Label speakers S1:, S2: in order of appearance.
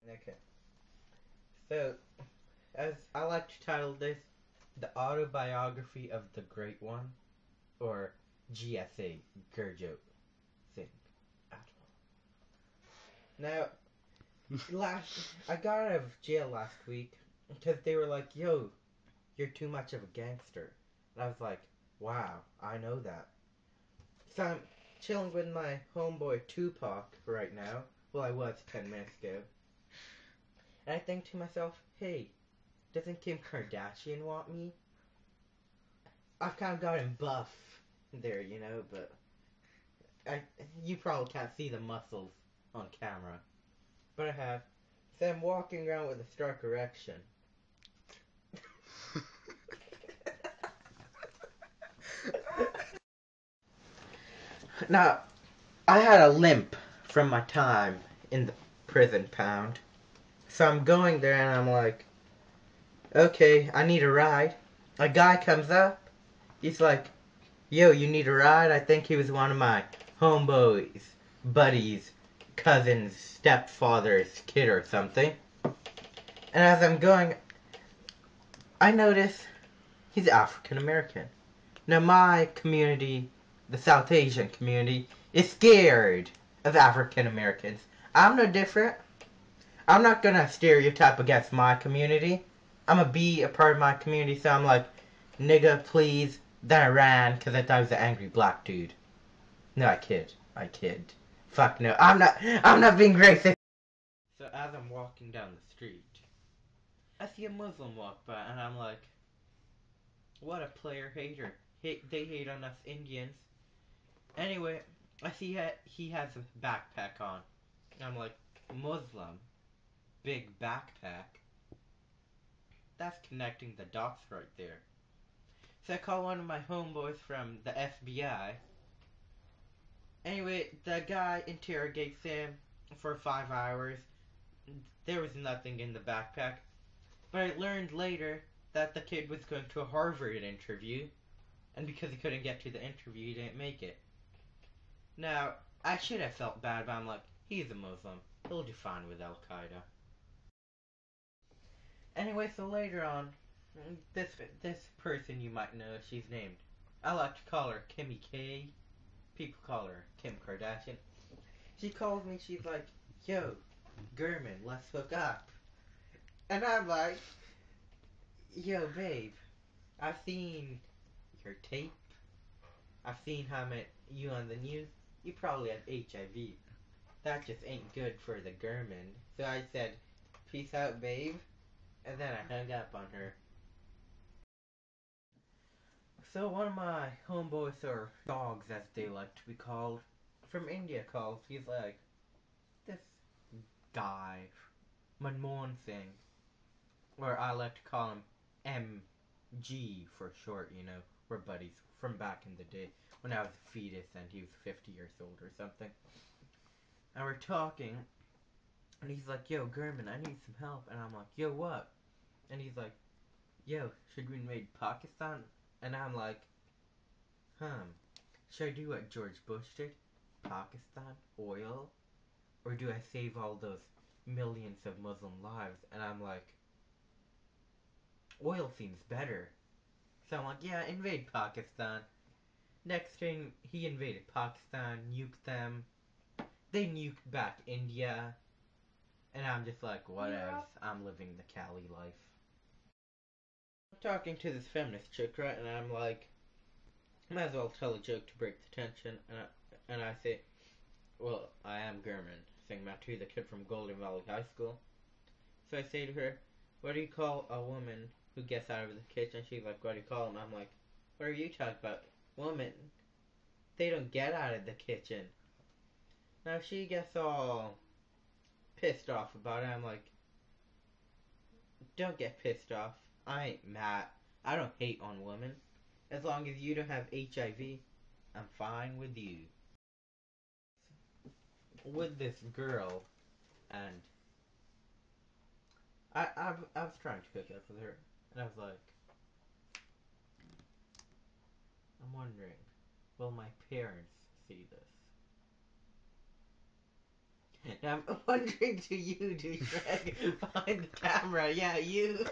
S1: Okay. So, as I like to title this, The Autobiography of the Great One, or GSA, Gurjo Singh Atwal. Now, I got out of jail last week because they were like, yo, you're too much of a gangster. And I was like, wow, I know that. So I'm chilling with my homeboy Tupac right now. Well, I was 10 minutes ago. And I think to myself, hey, doesn't Kim Kardashian want me? I've kind of gotten buff there, but I you probably can't see the muscles on camera. But I have. So I'm walking around with a stark erection. Now, I had a limp from my time in the prison pound. So I'm going there and I'm like, okay, I need a ride. A guy comes up. He's like, yo, you need a ride? I think he was one of my homeboys, buddies, cousin's stepfather's kid or something. And as I'm going, I notice he's African American. Now my community, the South Asian community, is scared of African Americans. I'm no different. I'm not gonna stereotype against my community. I'm gonna be a part of my community, so I'm like, nigga, please. Then I ran because I thought I was an angry black dude. No, I kid. I kid. Fuck no. I'm not being racist. So as I'm walking down the street, I see a Muslim walk by, and I'm like, what a player hater. They hate on us Indians. Anyway, I see he has a backpack on. I'm like, Muslim, big backpack. That's connecting the dots right there. So I call one of my homeboys from the FBI. Anyway, the guy interrogates him for 5 hours. There was nothing in the backpack. But I learned later that the kid was going to a Harvard interview. And because he couldn't get to the interview, he didn't make it. Now, I should have felt bad, but I'm like, he's a Muslim. He'll do fine with Al Qaeda. Anyway, so later on, this person you might know, she's named. I like to call her Kimmy K. People call her Kim Kardashian. She calls me, she's like, yo, Gurman, let's hook up. And I'm like, yo, babe, I've seen your tape. I've seen how I met you on the news. You probably have HIV. That just ain't good for the Gurman. So I said, peace out, babe. And then I hung up on her. So one of my homeboys, or dogs as they like to be called, from India calls. He's like, this guy, Manmohan Singh, or I like to call him MG for short, we're buddies from back in the day when I was a fetus and he was 50 years old or something. And we're talking, and he's like, yo, Gurman, I need some help. And I'm like, yo, what? And he's like, yo, should we invade Pakistan? And I'm like, should I do what George Bush did? Pakistan? Oil? Or do I save all those millions of Muslim lives? And I'm like, oil seems better. So I'm like, yeah, invade Pakistan. Next thing, he invaded Pakistan, nuked them. They nuked back India. And I'm just like, whatevs. I'm living the Cali life. I'm talking to this feminist chick, right? And I'm like, might as well tell a joke to break the tension. And I say, well, I am Gurman, saying Matu, the kid from Golden Valley High School. So I say to her, what do you call a woman who gets out of the kitchen? She's like, what do you call them? I'm like, what are you talking about? Women, they don't get out of the kitchen. Now she gets all pissed off about it. I'm like, don't get pissed off. I ain't mad. I don't hate on women. As long as you don't have HIV, I'm fine with you. With this girl, and I was trying to hook up with her, and I was like, I'm wondering, will my parents see this? Now I'm wondering, do you, douchebag, behind the camera? Yeah, you.